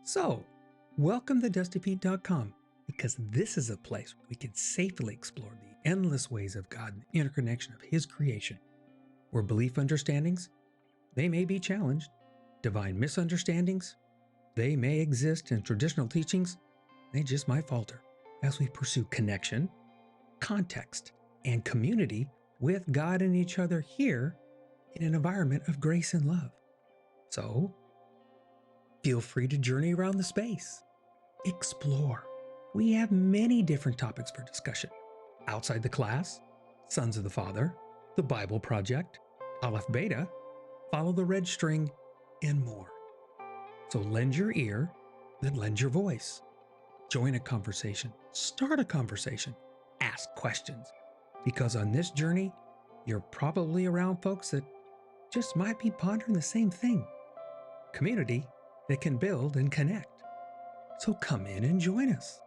So, welcome to TheDustyFeet.com, because this is a place where we can safely explore the endless ways of God and the interconnection of His creation, where belief understandings, they may be challenged, divine misunderstandings, they may exist in traditional teachings, they just might falter as we pursue connection, context, and community with God and each other here in an environment of grace and love. So, feel free to journey around the space. Explore. We have many different topics for discussion. Outside the class, Sons of the Father, the Bible Project, Aleph Beta, Follow the Red String, and more. So lend your ear, then lend your voice. Join a conversation, start a conversation, ask questions. Because on this journey, you're probably around folks that just might be pondering the same thing. Community that can build and connect. So come in and join us.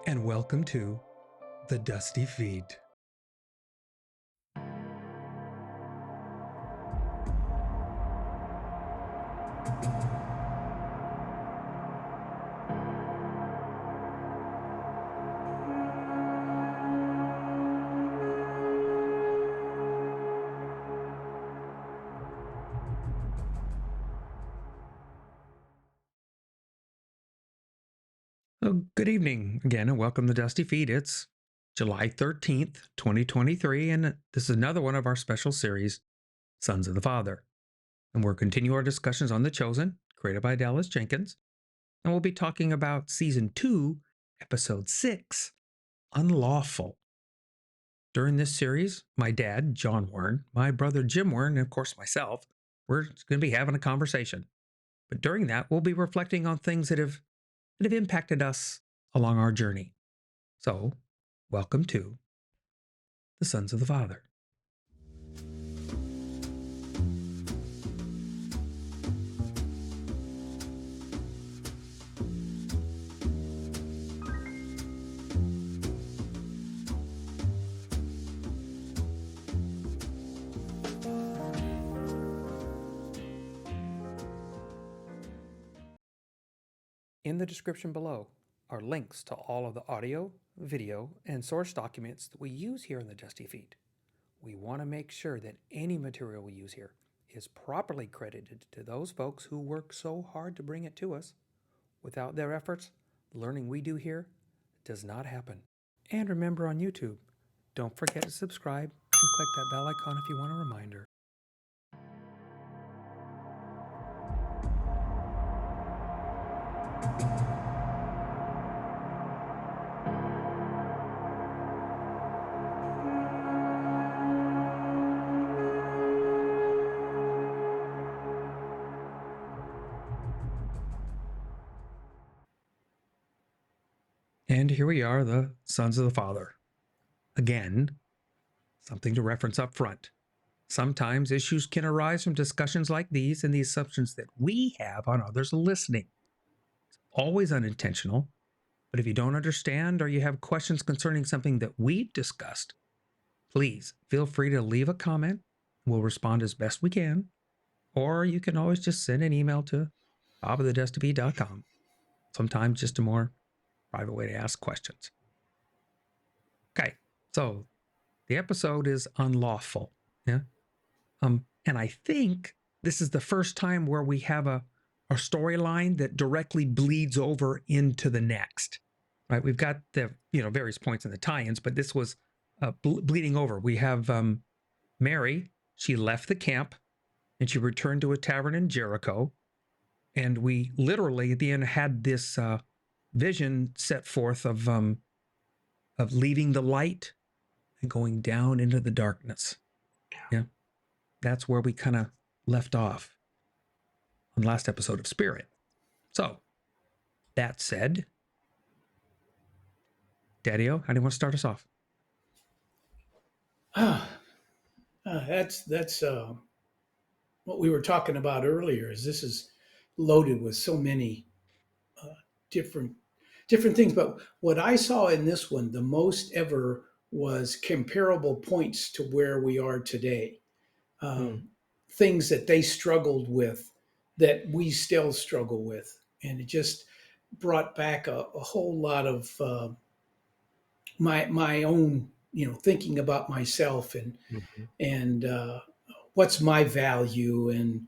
And welcome to The Dusty Feet. Good evening again, and welcome to Dusty Feet. It's July 13th, 2023, and this is another one of our special series, Sons of the Father. And we'll continue our discussions on The Chosen, created by Dallas Jenkins. And we'll be talking about Season 2, Episode 6, Unlawful. During this series, my dad, John Warren, my brother, Jim Warren, and of course myself, we're going to be having a conversation. But during that, we'll be reflecting on things that have impacted us along our journey. So, welcome to the Sons of the Father. In the description below are links to all of the audio, video, and source documents that we use here in the Dusty Feet. We want to make sure that any material we use here is properly credited to those folks who work so hard to bring it to us. Without their efforts, the learning we do here does not happen. And remember, on YouTube, don't forget to subscribe and click that bell icon if you want a reminder. And here we are, the Sons of the Father. Again, something to reference up front. Sometimes issues can arise from discussions like these and the assumptions that we have on others listening. It's always unintentional, but if you don't understand or you have questions concerning something that we've discussed, please feel free to leave a comment. We'll respond as best we can. Or you can always just send an email to bob@TheDustyFeet.com. Sometimes just a more private way to ask questions. Okay, so the episode is Unlawful. Yeah. And I think this is the first time where we have a storyline that directly bleeds over into the next. Right? We've got the various points in the tie-ins, but this was bleeding over. We have Mary. She left the camp and she returned to a tavern in Jericho. And we literally at the end had this vision set forth of leaving the light and going down into the darkness. Yeah. That's where we kind of left off on the last episode of Spirit. So, that said, Daddy-O, how do you want to start us off? That's what we were talking about earlier. Is this is loaded with so many uh, different things. But what I saw in this one, the most ever, was comparable points to where we are today. Hmm. Things that they struggled with, that we still struggle with. and it just brought back a whole lot of my own, thinking about myself, Mhm. and what's my value, and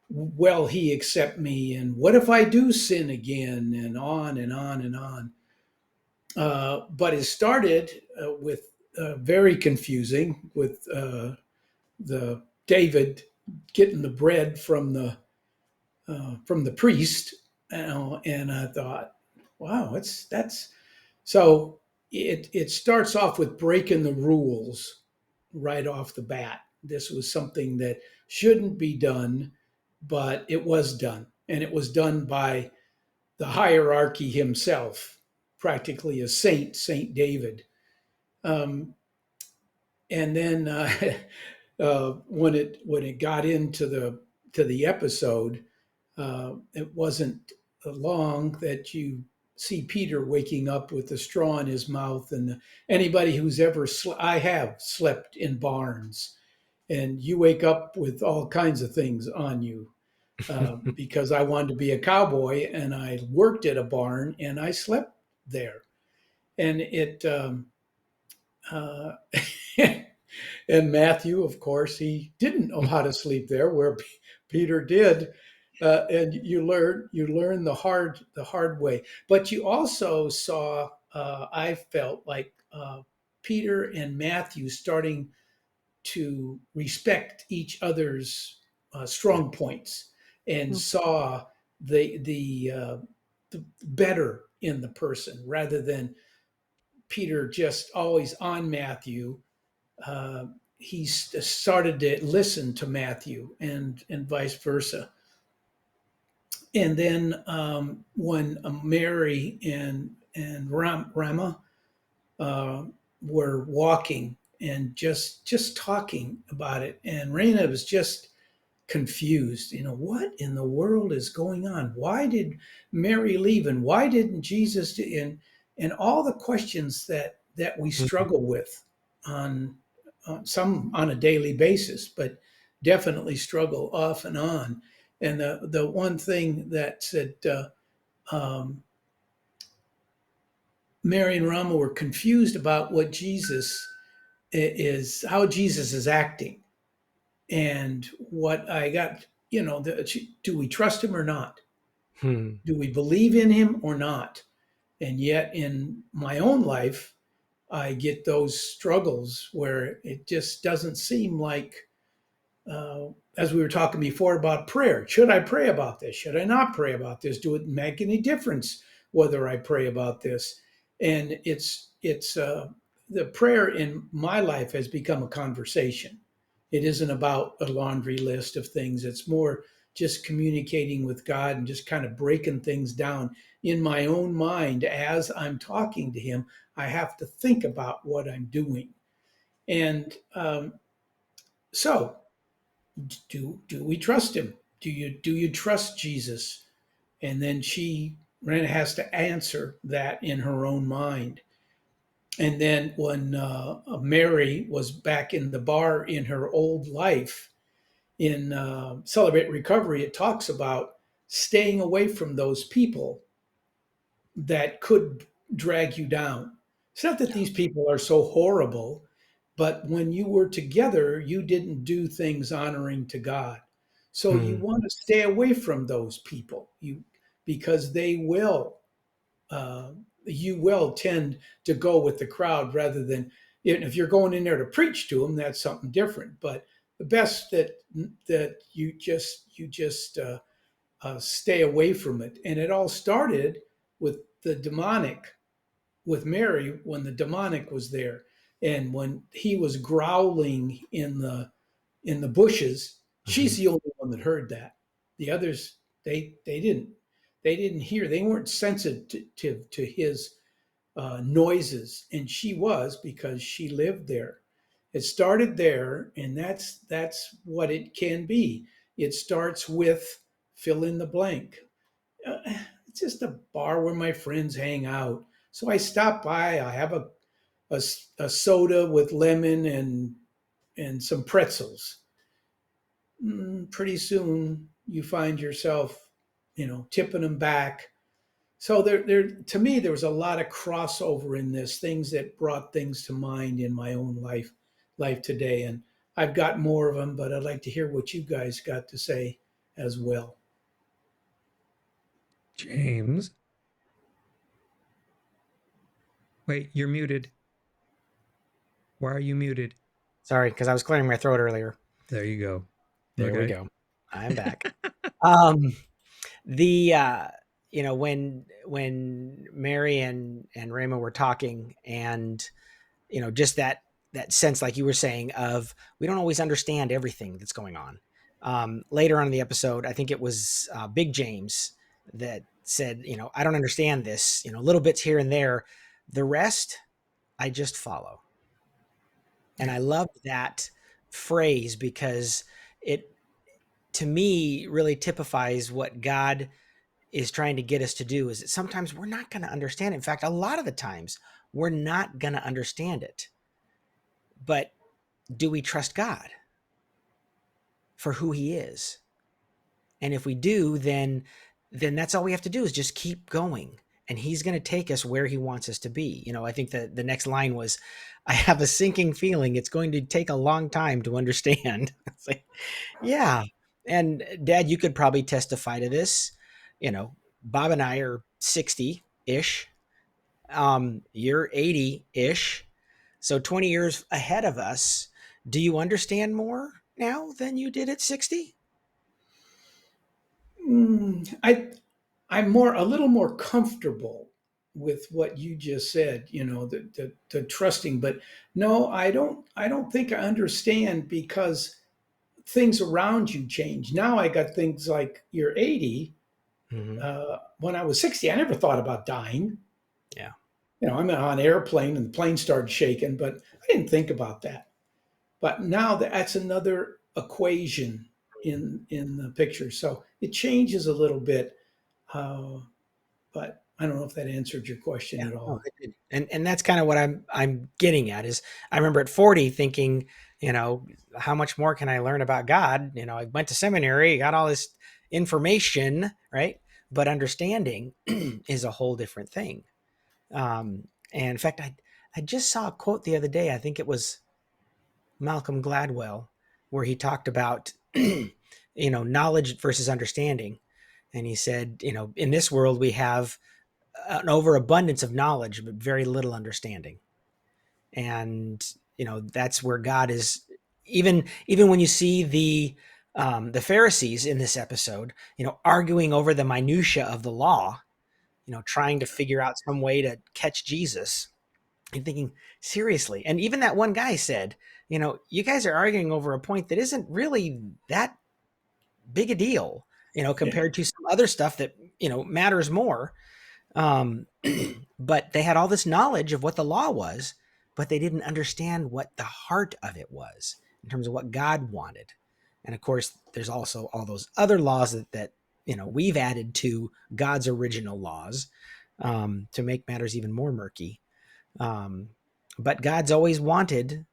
will he accept me, and what if I do sin again, and on and on and on. But it started with very confusing with the David getting the bread from the priest, and I thought, wow, that's so. It starts off with breaking the rules right off the bat. This was something that shouldn't be done, but it was done, and it was done by the hierarchy himself, practically a saint, Saint David. Um, and then when it got into the episode, it wasn't long that you see Peter waking up with a straw in his mouth. And anybody who's ever I have slept in barns, and you wake up with all kinds of things on you. Because I wanted to be a cowboy, and I worked at a barn, and I slept there, and it uh, and Matthew, of course, he didn't know how to sleep there, where Peter did. And you learn the hard way. But you also saw, I felt like Peter and Matthew starting to respect each other's Yeah. strong points, and Mm. saw the better in the person, rather than Peter just always on Matthew. uh, he started to listen to Matthew, and vice versa. And then when Mary and Rama uh, were walking and just talking about it, and Raina was just confused. What in the world is going on? Why did Mary leave, and why didn't Jesus do? And all the questions that we Mhm. struggle with on, some on a daily basis, but definitely struggle off and on. And the one thing that said, um, Mary and Rama were confused about what Jesus is, how Jesus is acting. And what I got, do we trust him or not? Hmm. Do we believe in him or not? And yet, in my own life, I get those struggles where it just doesn't seem like, as we were talking before about prayer, should I pray about this? Should I not pray about this? Do it make any difference whether I pray about this? And it's the prayer in my life has become a conversation. It isn't about a laundry list of things. It's more just communicating with God and just kind of breaking things down in my own mind as I'm talking to Him. I have to think about what I'm doing, and so do we trust him? Do you trust Jesus? And then Rena has to answer that in her own mind. And then when Mary was back in the bar in her old life, in Celebrate Recovery, it talks about staying away from those people that could drag you down. It's not that Yeah. these people are so horrible, but when you were together, you didn't do things honoring to God. So you Hmm. want to stay away from those people, because they will, uh, you will tend to go with the crowd rather than, if you're going in there to preach to them, that's something different. But the best that you just stay away from it. And it all started with the demonic, with Mary, when the demonic was there, and when he was growling in the bushes. She's Mhm. the only one that heard that. The others, they didn't hear. They weren't sensitive to his noises, and she was, because she lived there. It started there, and that's what it can be. It starts with fill in the blank. uh, it's just a bar where my friends hang out. So I stop by. I have a soda with lemon and some pretzels. Pretty soon you find yourself tipping them back. So there to me there was a lot of crossover in this, things that brought things to mind in my own life today, and I've got more of them, but I'd like to hear what you guys got to say as well. James. Wait, you're muted. Why are you muted? Sorry, because I was clearing my throat earlier. There you go. There we Okay. go. I'm back. Um, the when Mary and Raymond were talking, and just that sense, like you were saying, of we don't always understand everything that's going on. Later on in the episode, I think it was Big James that said, I don't understand this, little bits here and there. The rest, I just follow. And I love that phrase because it, to me, really typifies what God is trying to get us to do. Is that sometimes we're not going to understand it. In fact, a lot of the times we're not going to understand it. But do we trust God for who he is? And if we do, then that's all we have to do is just keep going. And he's going to take us where he wants us to be. I think that the next line was, I have a sinking feeling it's going to take a long time to understand. It's like, yeah. And Dad, you could probably testify to this. Bob and I are 60-ish. You're 80-ish. So 20 years ahead of us. Do you understand more now than you did at 60? I'm a little more comfortable with what you just said. The trusting, but no, I don't think I understand because things around you change. Now I got things like you're 80. Mm-hmm. When I was 60, I never thought about dying. Yeah. I'm on an airplane and the plane started shaking, but I didn't think about that. But now that's another equation in the picture. So it changes a little bit. Uh, but I don't know if that answered your question Yeah. at Oh, all. it did. And that's kind of what I'm getting at is I remember at 40 thinking, how much more can I learn about God? I went to seminary, got all this information, right? But understanding is a whole different thing. And in fact, I just saw a quote the other day. I think it was Malcolm Gladwell, where he talked about, knowledge versus understanding. And he said, in this world, we have an overabundance of knowledge, but very little understanding. And, that's where God is. Even when you see the Pharisees in this episode, arguing over the minutia of the law, trying to figure out some way to catch Jesus. I'm thinking, seriously. And even that one guy said, you guys are arguing over a point that isn't really that big a deal, Yeah. compared to some other stuff that, matters more. Um, but they had all this knowledge of what the law was, but they didn't understand what the heart of it was in terms of what God wanted. And of course, there's also all those other laws that we've added to God's original laws to make matters even more murky. Um, but God's always wanted,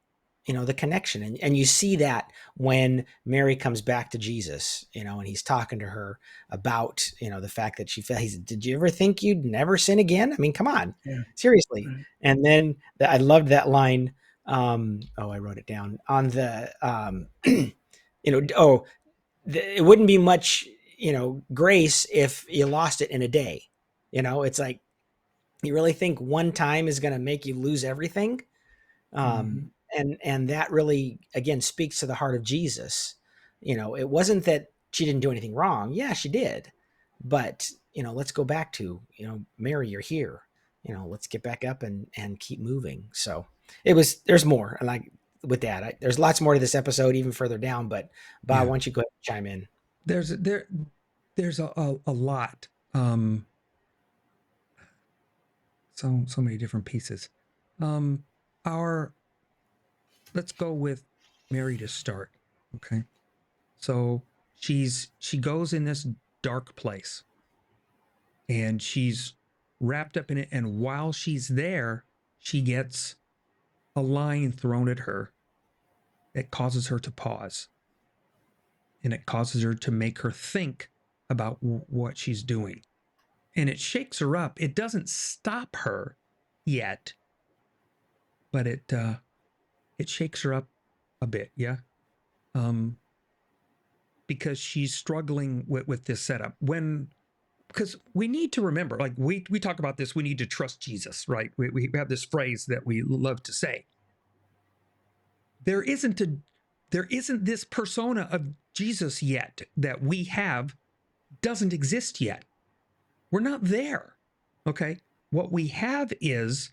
the connection. And you see that when Mary comes back to Jesus, and he's talking to her about, the fact that she fell. He said, did you ever think you'd never sin again? I mean, come on, Yeah. seriously. Right. And then I loved that line. I wrote it down on the, it wouldn't be much, grace if you lost it in a day. It's like, you really think one time is going to make you lose everything? Mm-hmm. And that really, again, speaks to the heart of Jesus. It wasn't that she didn't do anything wrong. Yeah, she did. But, let's go back to, Mary, you're here. Let's get back up and keep moving. So there's more. Like with that, there's lots more to this episode, even further down. But Bob, Yeah. why don't you go ahead and chime in? There's a lot. So many different pieces. Our Let's go with Mary to start. Okay. So she goes in this dark place and she's wrapped up in it. And while she's there, she gets a line thrown at her that causes her to pause. And it causes her to make her think about what she's doing. And it shakes her up. It doesn't stop her yet, but it shakes her up a bit, yeah. Because she's struggling with this setup. Because we need to remember, like we talk about this, we need to trust Jesus, right? We have this phrase that we love to say. There isn't this persona of Jesus yet that we have, doesn't exist yet. We're not there. Okay. What we have is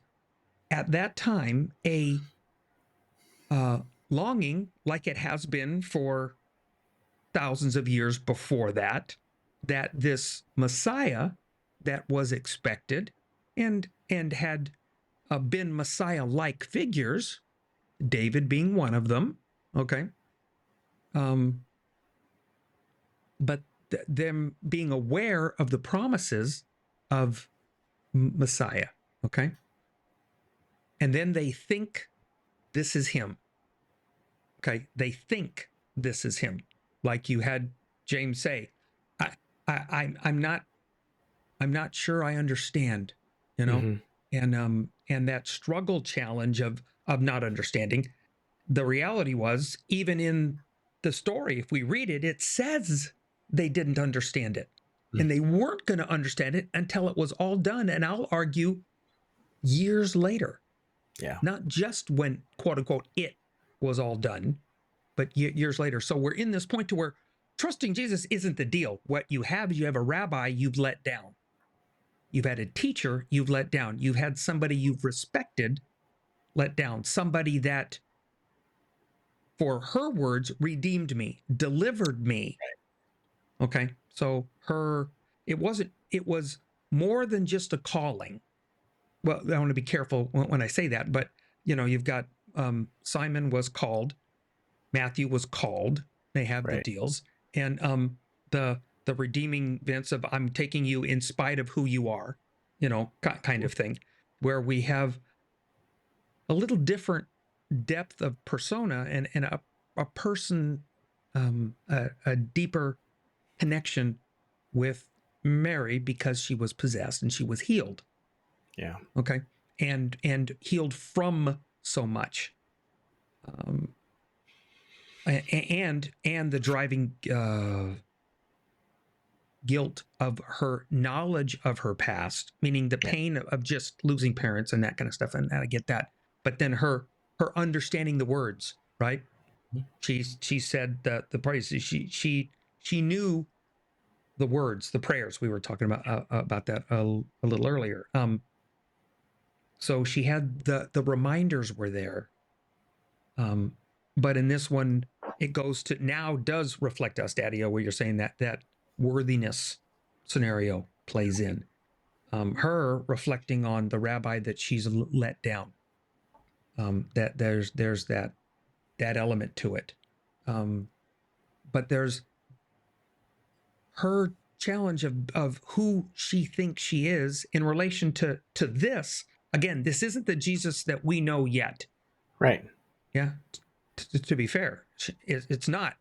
at that time a longing, like it has been for thousands of years before that this Messiah that was expected and had been Messiah-like figures, David being one of them, okay, but them being aware of the promises of Messiah, okay, and then they think this is him, okay, they think this is him, like you had James say, I'm not sure I understand, you know, and that struggle challenge of not understanding. The reality was, even in the story, if we read it, it says they didn't understand it, and they weren't going to understand it until it was all done. And I'll argue years later, not just when quote unquote it was all done, but years later. So we're in this point to where trusting Jesus isn't the deal. What you have is you have a rabbi you've let down. You've had a teacher you've let down. You've had somebody you've respected let down. Somebody that, for her words, redeemed me, delivered me. Okay. So it was more than just a calling. Well, I want to be careful when I say that, but you've got Simon was called, Matthew was called. They have the deals, and the redeeming Vince of I'm taking you in spite of who you are, kind of thing, where we have a little different depth of persona and a person, a deeper connection with Mary because she was possessed and she was healed. Yeah. Okay. And healed from so much. And the driving guilt of her knowledge of her past, meaning the pain of just losing parents and that kind of stuff. And I get that. But then her understanding the words, right? She said that the praise, she knew the words, the prayers. We were talking about that a little earlier. So she had the reminders were there. But in this one, it goes to now does reflect us, Daddy-O, where you're saying that worthiness scenario plays in. Her reflecting on the rabbi that she's let down. That there's that element to it. But there's her challenge of who she thinks she is in relation to this. Again, this isn't the Jesus that we know yet. Right. Yeah. To be fair, it's not.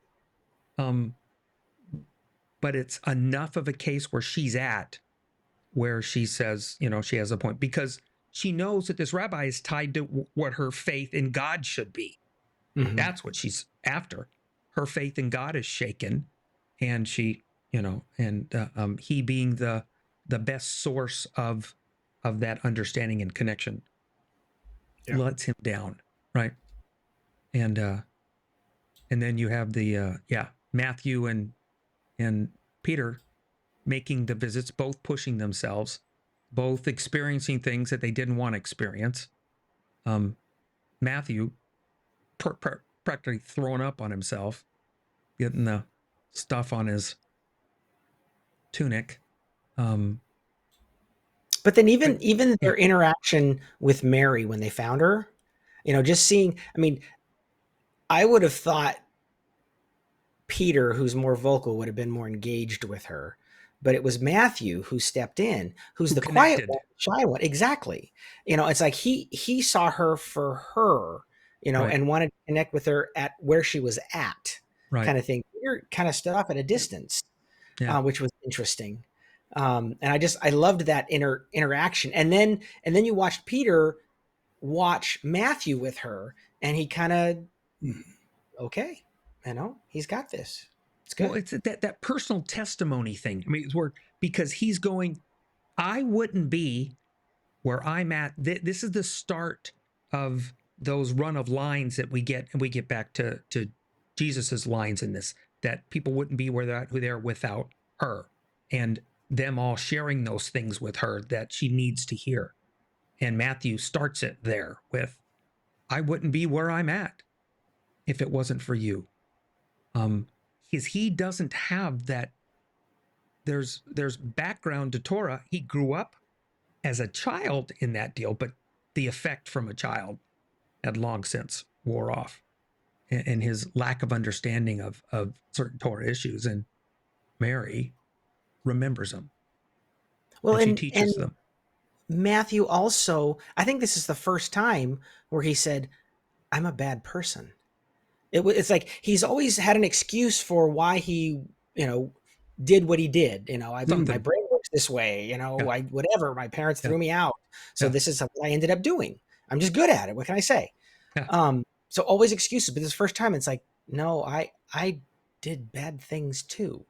But it's enough of a case where she's at, where she says, she has a point, because she knows that this rabbi is tied to what her faith in God should be. Mm-hmm. That's what she's after. Her faith in God is shaken, and she, and he being the best source of that understanding and connection, lets him down, right? And then you have the Matthew and Peter making the visits, both pushing themselves, both experiencing things that they didn't want to experience. Matthew practically throwing up on himself, getting the stuff on his tunic. But then even their interaction with Mary when they found her, just seeing, I would have thought Peter, who's more vocal, would have been more engaged with her. But it was Matthew who stepped in, who's the quiet one, shy one. Exactly. It's like he saw her for her, and wanted to connect with her at where she was at, kind of thing. Peter kind of stood off at a distance. Yeah. which was interesting. And I loved that interaction. And then you watched Peter watch Matthew with her, and he kind of, Mhm. okay, he's got this. It's Well, good. it's that personal testimony thing. I mean, it's where, because he's going, I wouldn't be where I'm at. This is the start of those run of lines that we get, and we get back to Jesus's lines in this, that people wouldn't be where they're at, who they're without her, and them all sharing those things with her that she needs to hear. And Matthew starts it there with, I wouldn't be where I'm at if it wasn't for you. Because he doesn't have that. There's background to Torah. He grew up as a child in that deal, but the effect from a child had long since wore off, and his lack of understanding of certain Torah issues. And Mary remembers them, Well, and she and teaches them. Matthew also, I think this is the first time where he said, "I'm a bad person." It's like he's always had an excuse for why he, did what he did. My Something. brain works this way. Yeah. Whatever. My parents Yeah. threw me out, so Yeah. this is what I ended up doing. I'm just good at it. What can I say? Yeah. So always excuses. But this first time, it's like, no, I did bad things too.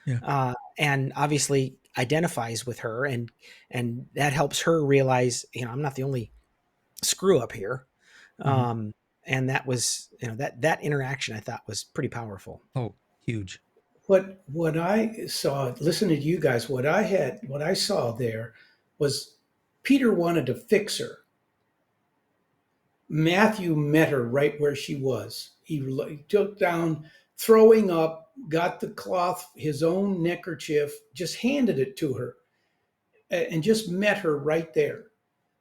Yeah. And obviously identifies with her, and that helps her realize, I'm not the only screw up here. Mm-hmm. And that was, that interaction I thought was pretty powerful. Oh, huge. What I saw, listening to you guys, what I saw there was Peter wanted to fix her. Matthew met her right where she was. He took down, throwing up, got the cloth, his own neckerchief, just handed it to her, and just met her right there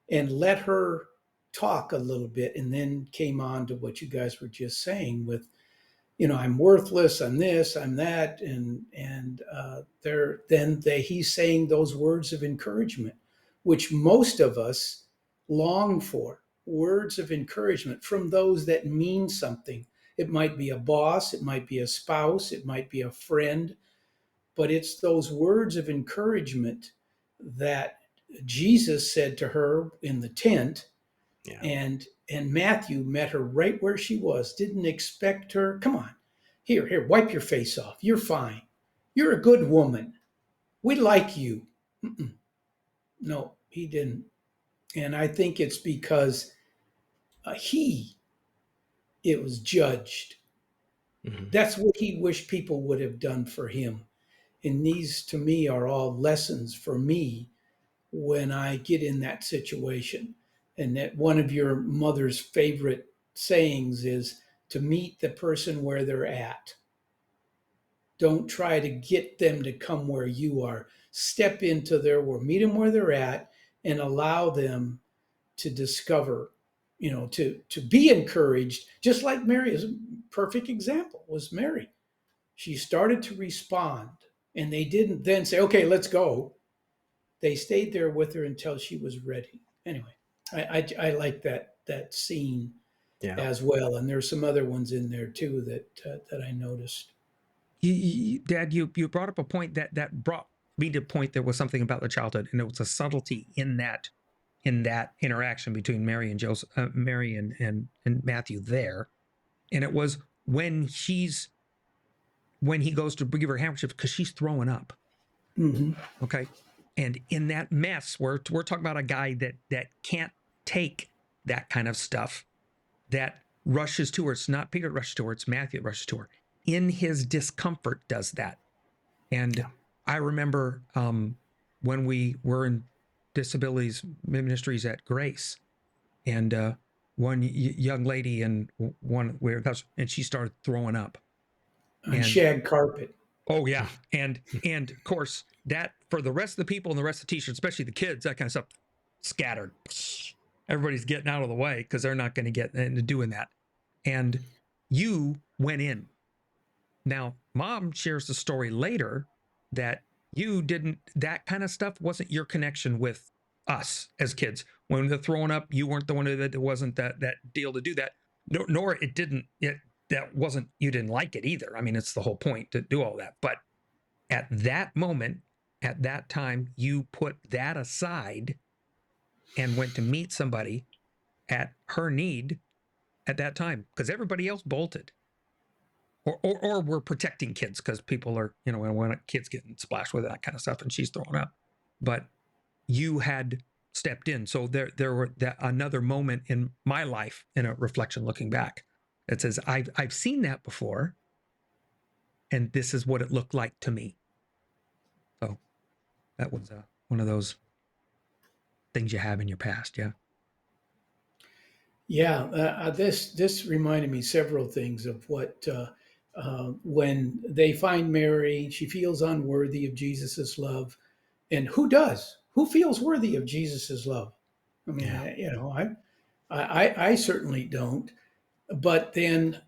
and let her talk a little bit, and then came on to what you guys were just saying with, I'm worthless, I'm this, I'm that, he's saying those words of encouragement, which most of us long for, words of encouragement from those that mean something. It might be a boss, it might be a spouse, it might be a friend, but it's those words of encouragement that Jesus said to her in the tent. Yeah. And Matthew met her right where she was, didn't expect her. Come on, here, wipe your face off. You're fine. You're a good woman. We like you. Mm-mm. No, he didn't. And I think it's because it was judged. Mm-hmm. That's what he wished people would have done for him. And these, to me, are all lessons for me when I get in that situation. And that one of your mother's favorite sayings is to meet the person where they're at. Don't try to get them to come where you are. Step into their world, meet them where they're at, and allow them to discover, to be encouraged. Just like Mary is a perfect example, was Mary. She started to respond, and they didn't then say, okay, let's go. They stayed there with her until she was ready. Anyway, I like that scene Yeah. as well, and there's some other ones in there too that I noticed. Dad, you brought up a point that brought me to a point. There was something about the childhood, and it was a subtlety in that interaction between Mary and Joseph, Mary and Matthew there, and it was when he goes to give her a handkerchief because she's throwing up. Mm-hmm. Okay, and in that mess, we're talking about a guy that can't take that kind of stuff, that rushes to her. It's not Peter that rushes to her, it's Matthew that rushes to her. In his discomfort, does that. And Yeah. I remember when we were in disabilities ministries at Grace, and one young lady and and she started throwing up On and shag carpet. oh yeah, and of course that for the rest of the people and the rest of the teachers, especially the kids, that kind of stuff scattered. Everybody's getting out of the way because they're not going to get into doing that. And you went in. Now, Mom shares the story later that you didn't, that kind of stuff wasn't your connection with us as kids. When they're throwing up, you weren't the one that wasn't that deal to do that. Nor that wasn't, you didn't like it either. I mean, it's the whole point to do all that. But at that moment, at that time, you put that aside and went to meet somebody at her need at that time, because everybody else bolted. Or we're protecting kids because people are, when kids getting splashed with that kind of stuff and she's throwing up. But you had stepped in. So there were another moment in my life, in a reflection looking back, that says, I've seen that before, and this is what it looked like to me. So that was one of those things you have in your past. Yeah. Yeah, this reminded me several things of what when they find Mary, she feels unworthy of Jesus's love, and who does? Who feels worthy of Jesus's love? I mean, Yeah. I certainly don't. But then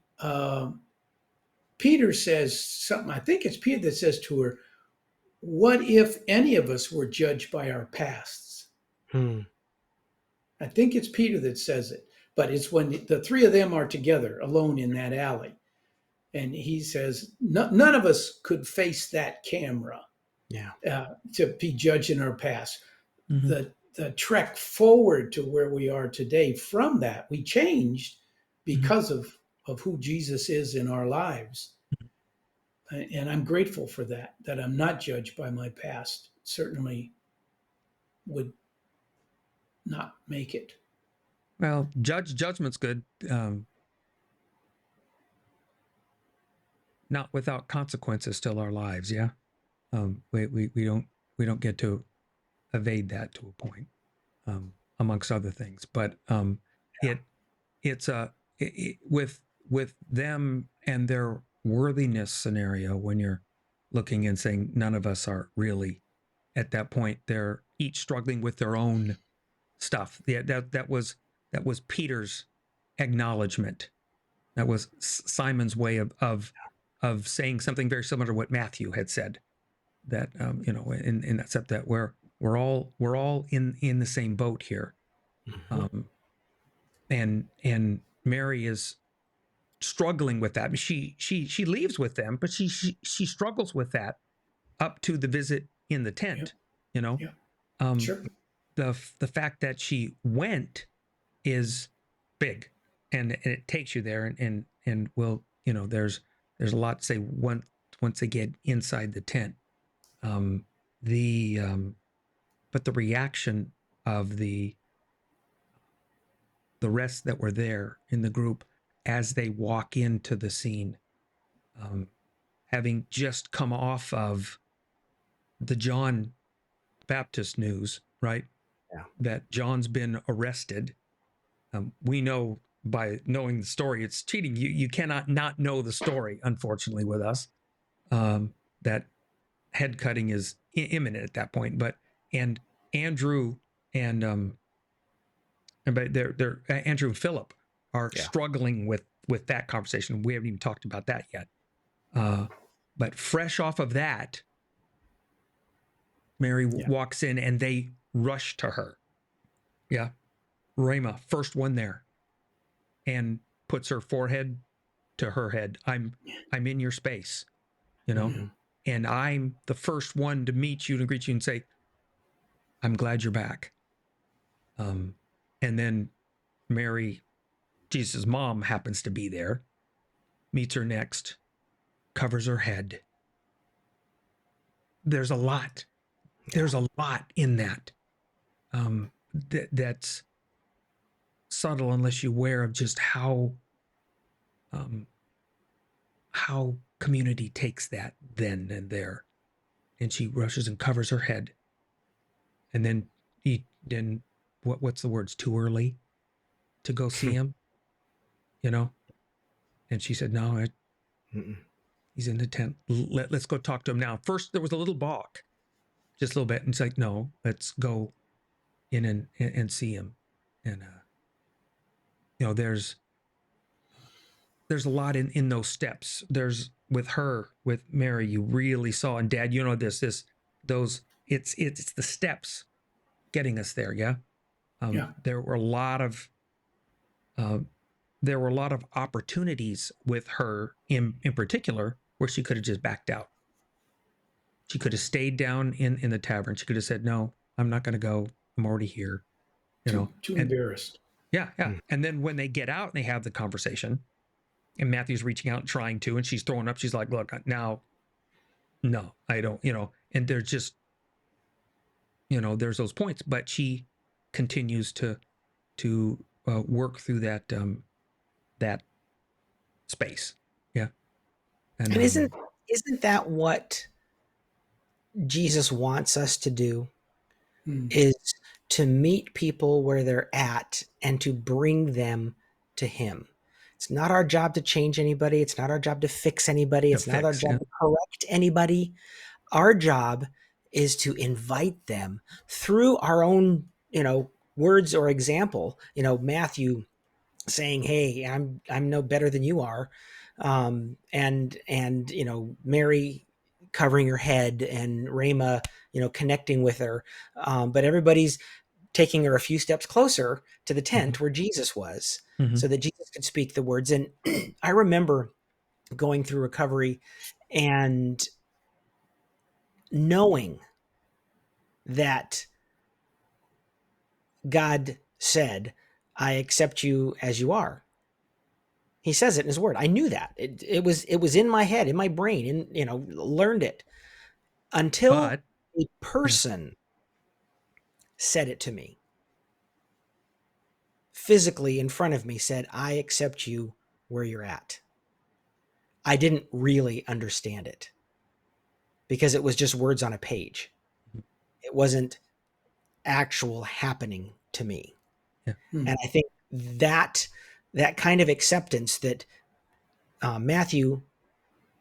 Peter says something. I think it's Peter that says to her, "What if any of us were judged by our pasts?" Hmm. I think it's Peter that says it, but it's when the three of them are together alone in that alley. And he says, none of us could face that camera Yeah. to be judged in our past. Mm-hmm. The trek forward to where we are today, from that, we changed because of who Jesus is in our lives. And I'm grateful for that I'm not judged by my past. Certainly would not make it. Well, judgment's good. Not without consequences still our lives. Yeah. We don't get to evade that to a point, amongst other things. But it's with them and their worthiness scenario, when you're looking and saying none of us are really at that point. They're each struggling with their own stuff. Yeah, that was Peter's acknowledgement. That was Simon's way of saying something very similar to what Matthew had said. That in that step, that we're all in the same boat here. Mm-hmm. And Mary is struggling with that. She leaves with them, but she struggles with that up to the visit in the Yeah, tent. You know, yeah, um, sure. the fact that she went is big, and it takes you there, and will, there's a lot to say once they get inside the tent. Um, the but the reaction of the rest that were there in the group as they walk into the scene, um, having just come off of the John Baptist news, right? Yeah. That John's been arrested. We know, by knowing the story, it's cheating. You cannot not know the story, unfortunately, with us. That head cutting is imminent at that point. But and Andrew and but they're Andrew and Philip are Yeah. struggling with that conversation. We haven't even talked about that yet. But fresh off of that, Mary walks in and they rush to her. Yeah, Rama, first one there, and puts her forehead to her head. I'm in your space, Mm-hmm. and I'm the first one to meet you, to greet you and say, I'm glad you're back. And then Mary, Jesus' mom, happens to be there, meets her next, covers her head. There's a lot. There's a lot in that. That's subtle unless you're aware of just how community takes that then and there. And she rushes and covers her head. And then what's the words? Too early to go see him, And she said, no, he's in the tent. Let's go talk to him now. First, there was a little balk, just a little bit. And it's like, no, let's go in and see him. And, there's a lot in those steps. There's with Mary, you really saw, and Dad, it's the steps getting us there. Yeah. There were a lot of opportunities with her in particular where she could have just backed out. She could have stayed down in the tavern. She could have said, no, I'm not going to go. I'm already here. Too embarrassed. Yeah. And then when they get out and they have the conversation, and Matthew's reaching out and trying to, and she's throwing up, she's like, look, now, no, I don't, and there's just, there's those points, but she continues to work through that space. Yeah. And isn't that what Jesus wants us to do? Is to meet people where they're at and to bring them to him. It's not our job to change anybody. It's not our job to fix anybody. It's not our job to correct anybody. Our job is to invite them through our own, words or example. Matthew saying, "Hey, I'm no better than you are," and Mary covering her head, and Rama, connecting with her, but everybody's taking her a few steps closer to the tent where Jesus was, so that Jesus could speak the words. And I remember going through recovery and knowing that God said, "I accept you as you are." He says it in his word. I knew that. It was in my head, in my brain, and learned it until a person said it to me. Physically in front of me said, "I accept you where you're at." I didn't really understand it because it was just words on a page. It wasn't actual happening to me. Yeah. And I think that kind of acceptance that Matthew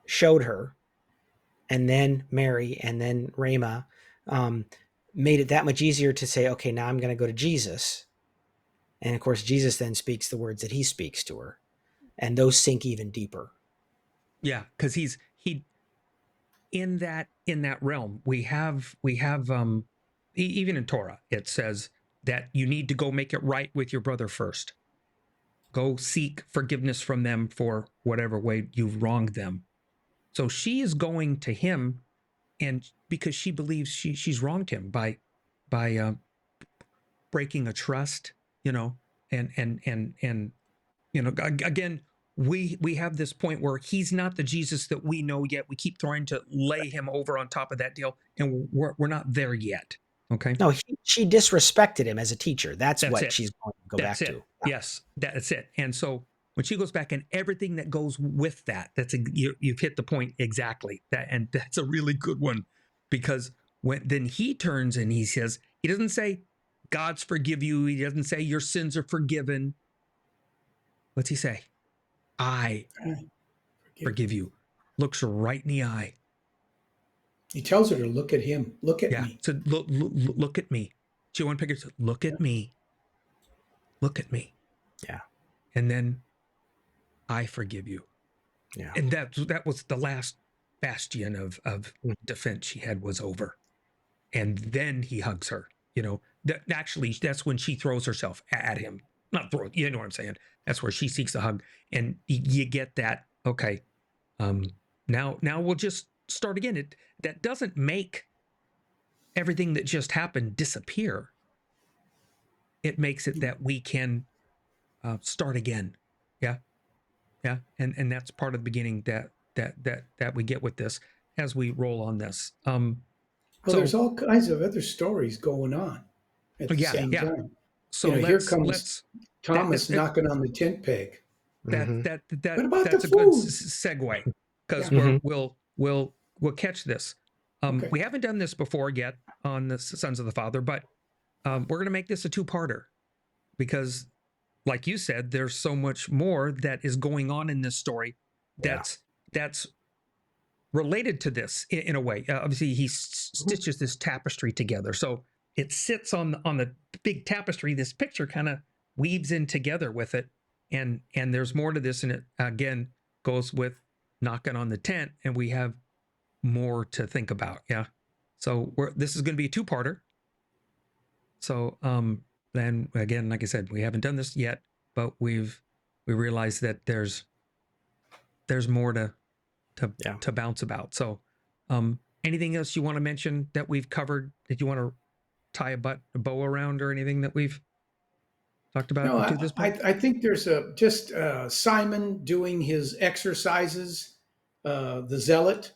showed her, and then Mary, and then Rama, made it that much easier to say, okay, now I'm going to go to Jesus. And of course, Jesus then speaks the words that he speaks to her, and those sink even deeper. Yeah, because he in that realm, we have even in Torah, it says that you need to go make it right with your brother first. Go seek forgiveness from them for whatever way you've wronged them. So she is going to him, and because she believes she's wronged him by breaking a trust, and again, we have this point where he's not the Jesus that we know yet. We keep trying to lay him over on top of that deal, and we're not there yet. Okay. No, she disrespected him as a teacher. That's what it. She's going to go That's back it. to. Yes, that's it. And so when she goes back and everything that goes with that, you've hit the point exactly. And that's a really good one, because then he turns and he says, he doesn't say God's forgive you. He doesn't say your sins are forgiven. What's he say? I forgive you. Looks her right in the eye. He tells her to look at him. Look at me. So look at me. She one picture said, look at me. Look at me. Yeah. And then I forgive you. Yeah. And that was the last bastion of defense she had was over. And then he hugs her. That's when she throws herself at him. Not throw, you know what I'm saying? That's where she seeks a hug. And you get that, okay, now we'll just start again. That doesn't make everything that just happened disappear. It makes it that we can start again. Yeah. Yeah. And that's part of the beginning that we get with this as we roll on this. There's all kinds of other stories going on at the same time. So here comes Thomas knocking on the tent peg. What about that's a food? Good segue, because we'll catch this. Okay. We haven't done this before yet on the Sons of the Father, but we're going to make this a two-parter, because like you said, there's so much more that is going on in this story that's related to this in a way. Obviously, he stitches this tapestry together, so it sits on the big tapestry. This picture kind of weaves in together with it, and there's more to this, and it again goes with knocking on the tent, and we have more to think about. Yeah, so this is going to be a two-parter. So then again, like I said, we haven't done this yet, but we realize that there's more to bounce about. So Anything else you want to mention that we've covered that you want to tie a bow around, or anything that we've talked about No, up to this point? I think there's just Simon doing his exercises, the zealot,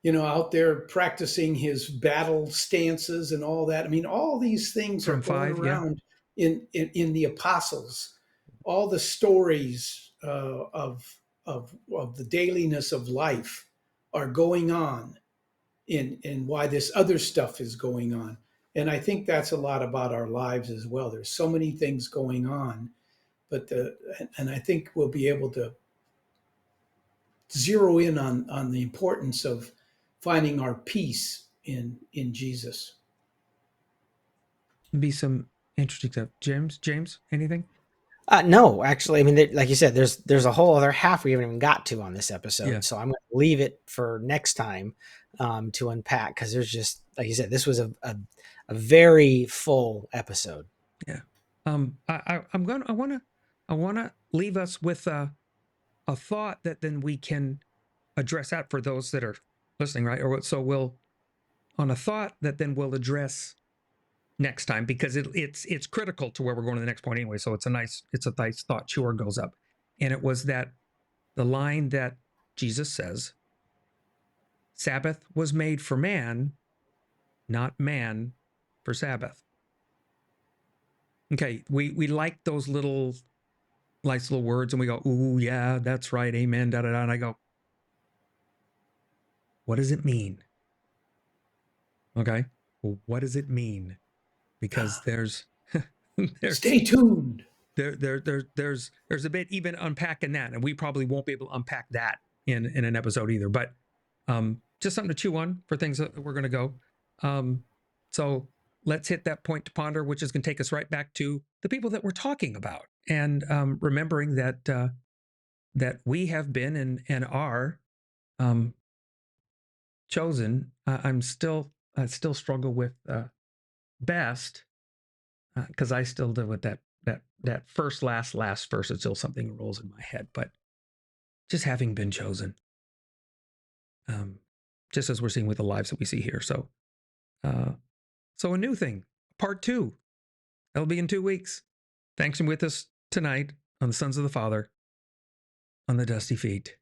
out there practicing his battle stances and all that. I mean, all these things are From going 5, yeah. around in the apostles. All the stories of the dailiness of life are going on in why this other stuff is going on. And I think that's a lot about our lives as well. There's so many things going on, and I think we'll be able to zero in on the importance of finding our peace in Jesus. Be some interesting stuff. James, anything? No, actually, I mean, like you said, there's a whole other half we haven't even got to on this episode. Yeah. So I'm going to leave it for next time to unpack, because there's just, like you said, this was a very full episode. Yeah. I want to leave us with a thought that then we can address that for those that are listening, right? Or so we'll on a thought that then we'll address next time, because it's critical to where we're going to the next point anyway. So it's a nice thought. Sure goes up, and it was that the line that Jesus says, "Sabbath was made for man, not man for Sabbath." Okay, we like those little nice little words, and we go, "Ooh, yeah, that's right, amen." Da da da. And I go, "What does it mean?" Okay, well, what does it mean? Because there's Stay tuned. there's a bit even unpacking that, and we probably won't be able to unpack that in an episode either. But just something to chew on for things that we're going to go. So let's hit that point to ponder, which is going to take us right back to the people that we're talking about, and remembering that that we have been and are chosen. I still struggle with best, because I still do with that first last verse. It's still something that rolls in my head, but just having been chosen, just as we're seeing with the lives that we see here. So, so a new thing, part 2, that'll be in 2 weeks. Thanks for being with us tonight on the Sons of the Father on the Dusty Feet.